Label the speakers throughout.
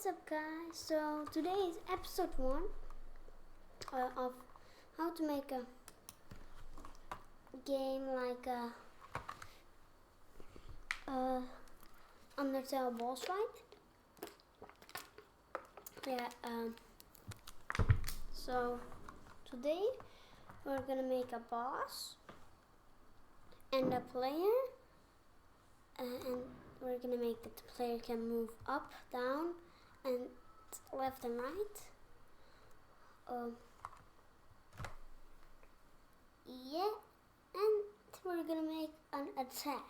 Speaker 1: What's up, guys? So today is episode 1 of how to make a game like Undertale boss fight. So today we're gonna make a boss and a player, and we're gonna make that the player can move up, down, and left and right. And we're gonna make an attack.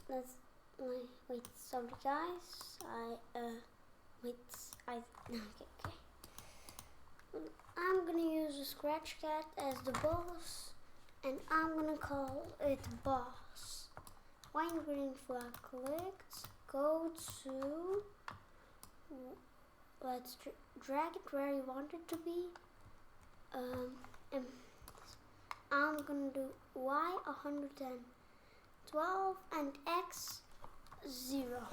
Speaker 1: Wait, sorry guys. Okay. I'm gonna use a scratch cat as the boss, and I'm gonna call it boss. When green flag clicked, go to, let's drag it where you want it to be. And I'm gonna do Y 112 and X 0.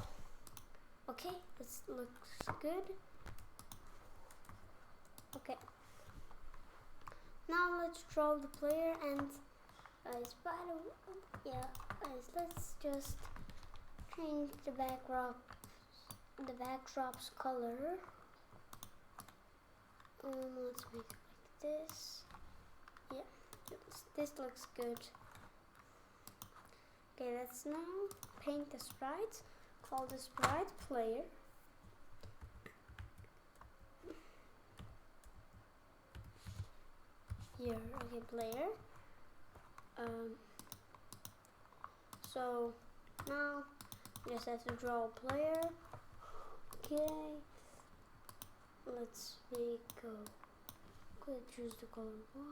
Speaker 1: Okay, this looks good. Okay. Now let's draw the player and let's just change the backdrop's color. Let's make it like this. Yeah, this looks good. Okay, let's now paint the sprite. Call the sprite player. Here, okay, player. So now we just have to draw a player. Okay, let's choose the color Y.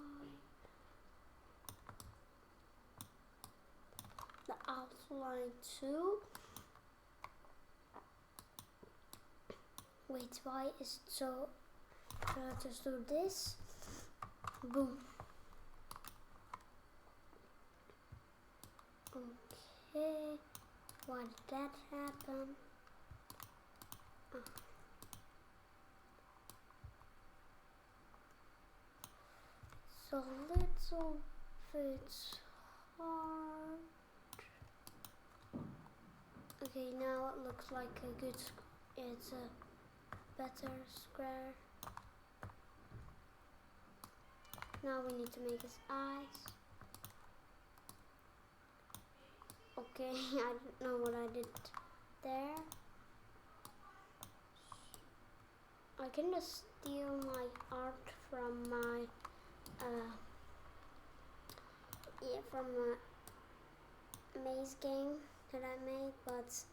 Speaker 1: The outline 2. Wait, why is it so? Let's just do this. Boom. Okay, why did that happen? So little bit hard. Okay, now it looks like a good. It's a better square. Now we need to make his eyes. Okay, I don't know what I did there. I can just steal my art from my from a maze game that I made, but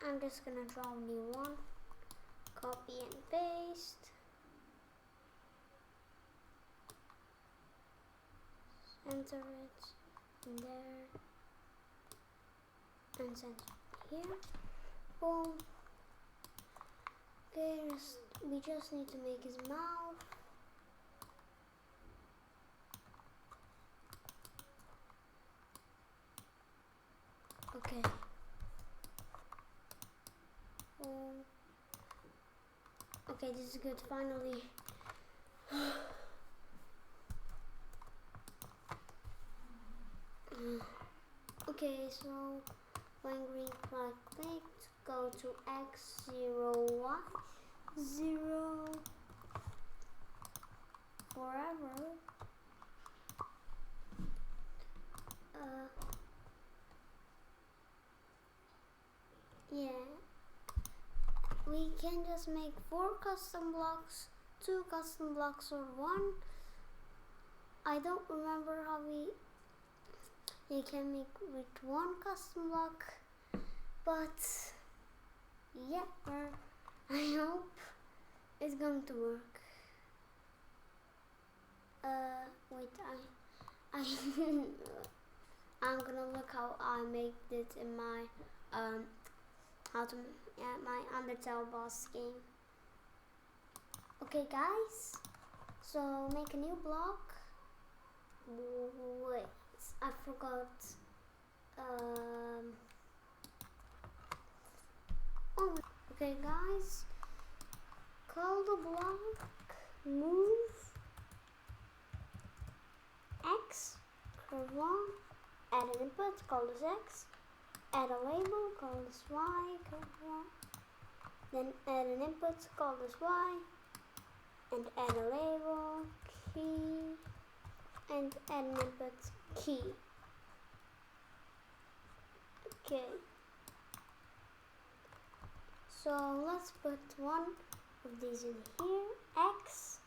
Speaker 1: I'm just gonna draw a new one. Copy and paste. Center it in there. And center it here. Boom. Okay, we just need to make his mouth. Okay. Okay, this is good. Finally. Okay, so when green flag clicked, go to X0, Y0 forever. Yeah, we can just make 4 custom blocks, 2 custom blocks, or 1. I don't remember how you can make with 1 custom block, but yeah, I hope it's going to work. Wait, I'm gonna look how I made it in my my Undertale boss game. Okay, guys, so make a new block. Wait, I forgot. Oh, Okay guys, call the block, move X, curve 1, add an input, call this X, add a label, call this Y, curve 1, then add an input, call this Y, and add a label, key, and add an input, key. Okay. So let's put one of these in here. X,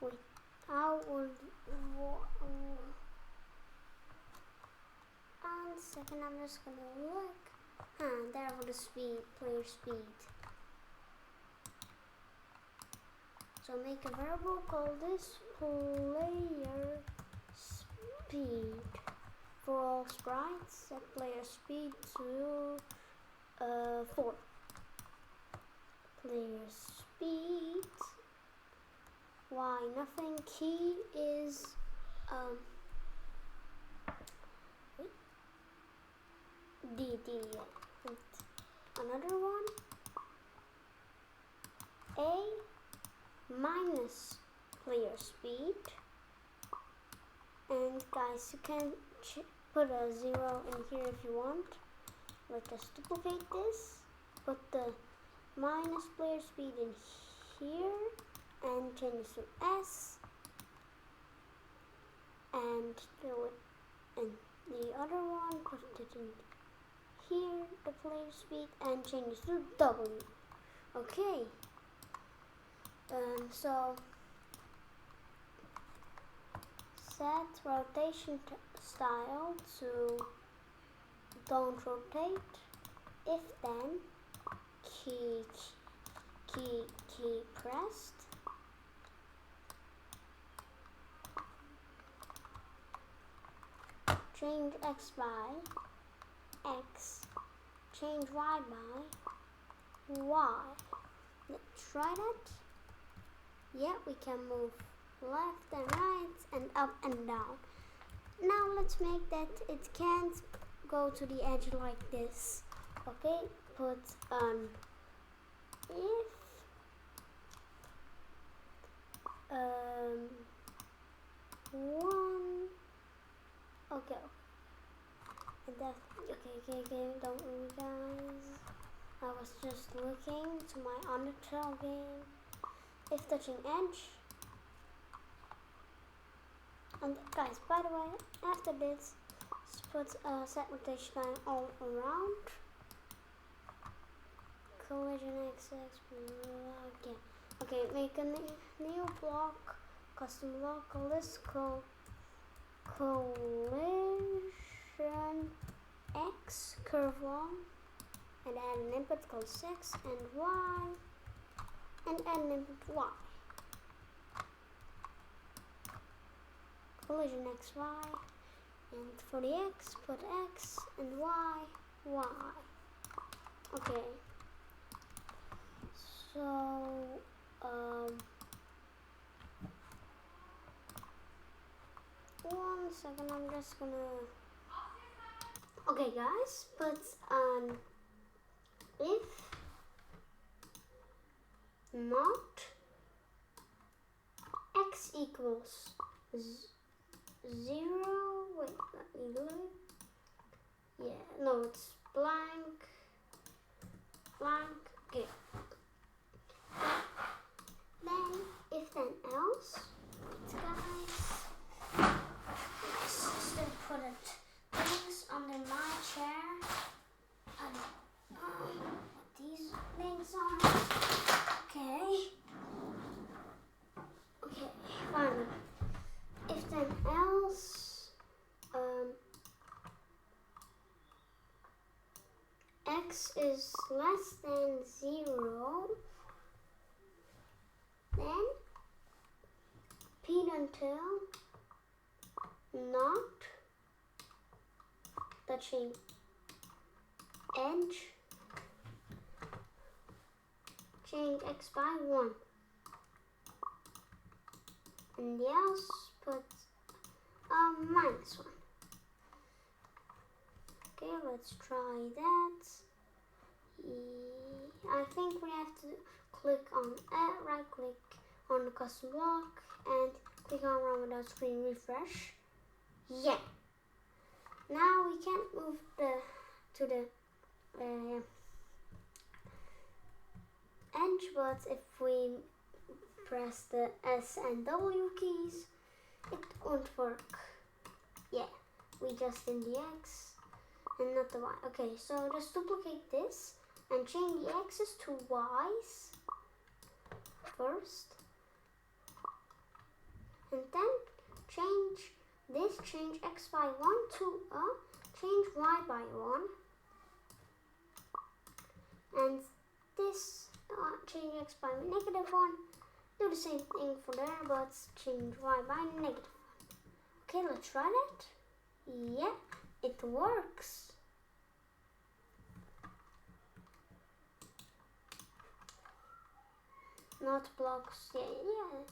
Speaker 1: wait, how would, and second I'm just gonna look, there for the speed, player speed. So make a variable, call this player speed. For all sprites, set player speed to 4. Player speed, why nothing, key is D, yeah. Another one, A minus player speed, and guys you can put a 0 in here if you want. Let us duplicate this, put the minus player speed in here and change to S, and do it in the other one, put it in here, the player speed, and change to W. Okay, so set rotation style to don't rotate, if then key pressed, change X by X, change Y by Y. Let's try that. Yeah, we can move left and right and up and down. Now let's make that it can't go to the edge like this. Okay, put if one, okay, and that, okay, don't worry guys, I was just looking to my Undertale game. If touching edge, and guys, by the way, after this, put set rotation line all around. Collision XX, okay. Okay, make a new block, custom block, call this collision X, curve 1, and add an input called X and Y, and add an input Y. Collision XY, and for the X, put X, and Y, Y. Okay. So, one second, I'm just gonna, okay guys, put if not X equals 0, wait, let me look, yeah, no, it's blank, okay. Then, if then else, guys, my sister put things under my chair, and put these things on. Okay, fine. If then else, X is less than 0, then repeat until not touching edge, change X by 1, and the else put minus 1. Okay, let's try that. think we have to click on right click on the custom block and click on run without screen refresh. Yeah. Now we can't move to the edge, but if we press the S and W keys, it won't work. Yeah, we just did the X and not the Y. Okay, so just duplicate this and change the X's to Y's first. And then change X by 1 to change Y by 1. And this change X by -1. Do the same thing for there, but change Y by -1. Okay, let's try that. Yeah, it works. Not blocks, yeah.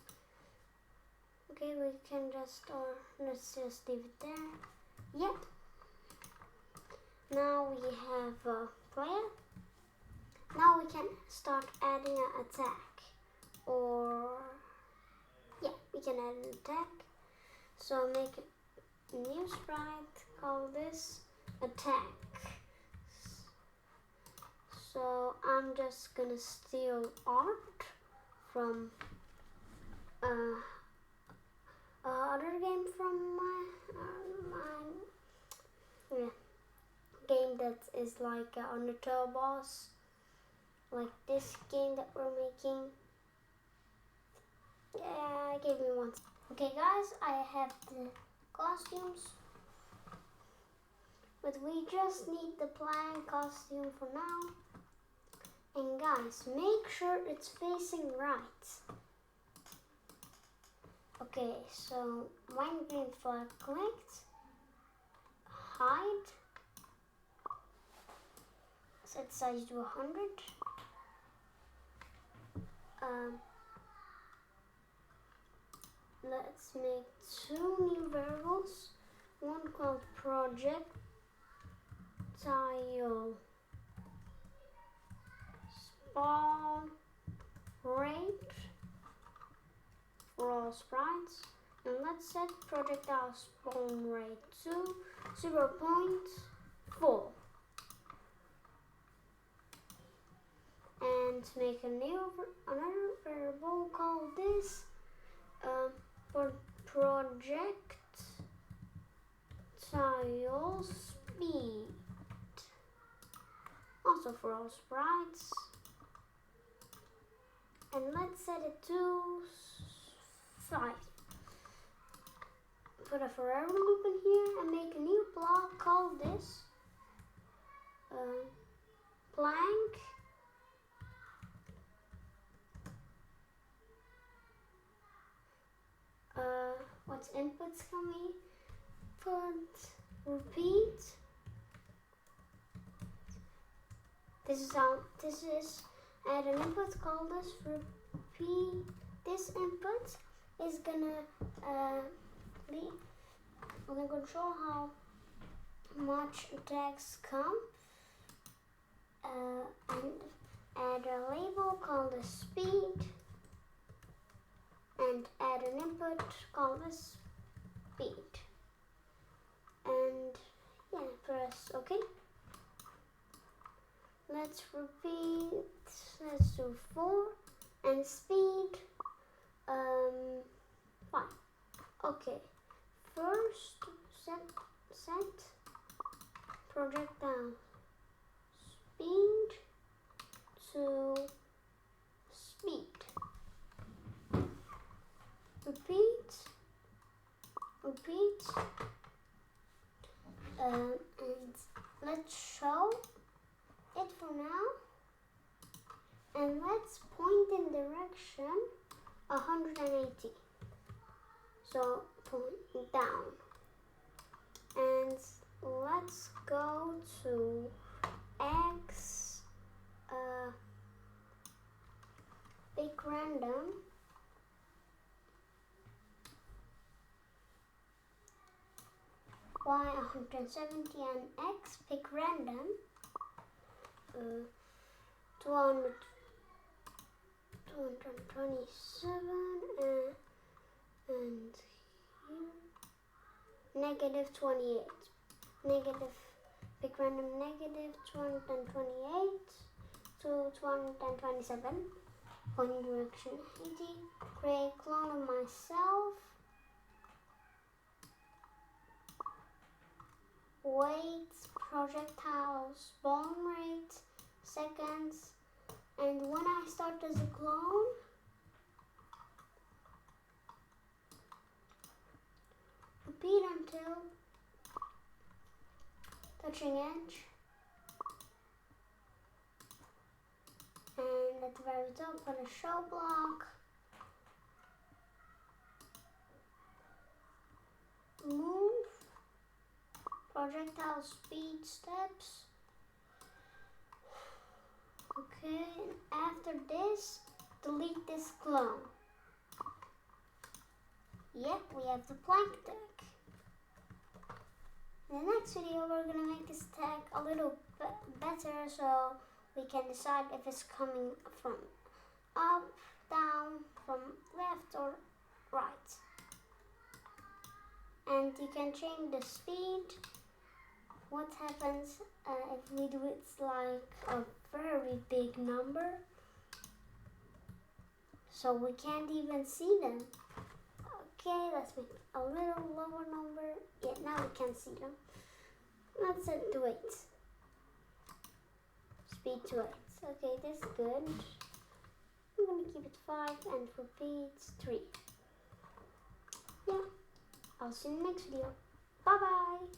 Speaker 1: Okay, we can just, or let's just leave it there. Yep. Now we have a player. Now we can start adding an attack. Or, yeah, we can add an attack. So make a new sprite, call this attack. So I'm just gonna steal art from other game from my game that is like an Undertale boss, like this game that we're making. Yeah, give me one. Okay guys, I have the costumes, but we just need the plain costume for now. And guys, make sure it's facing right. Okay, so when green flag clicked, hide, set size to 100. Let's make 2 new variables. One called projectile spawn rate for all sprites, and let's set projectile spawn rate to 0.4 and make another variable called this for projectile speed, also for all sprites. And let's set it to 5. Put a forever loop in here and make a new block called this blank what's inputs can we put? Repeat. This is add an input called this repeat. This input is gonna we're gonna control how much attacks come and add a label called the speed and add an input called the speed, and yeah, press OK. Let's repeat, let's do 4 and speed 5. Okay, first set projectile speed to speed. Repeat, and let's show it for now, and let's point in direction 180, so point down, and let's go to X pick random, Y 170 and X pick random 200 227 and here negative 28. Negative big random negative 228 to 227. Point direction 80. Create clone of myself. Weight, projectile, spawn rate, seconds, and when I start as a clone, repeat until touching edge, and at the very top put a show block, move, projectile speed steps. Okay, and after this, delete this clone. Yep, we have the plank deck. In the next video, we're gonna make this deck a little better so we can decide if it's coming from up, down, from left or right. And you can change the speed. What happens if we do it like a very big number? So we can't even see them. Okay, let's make a little lower number. Yeah, now we can see them. Let's set to 8. Speed to 8. Okay, this is good. I'm gonna keep it 5 and repeat 3. Yeah, I'll see you in the next video. Bye bye.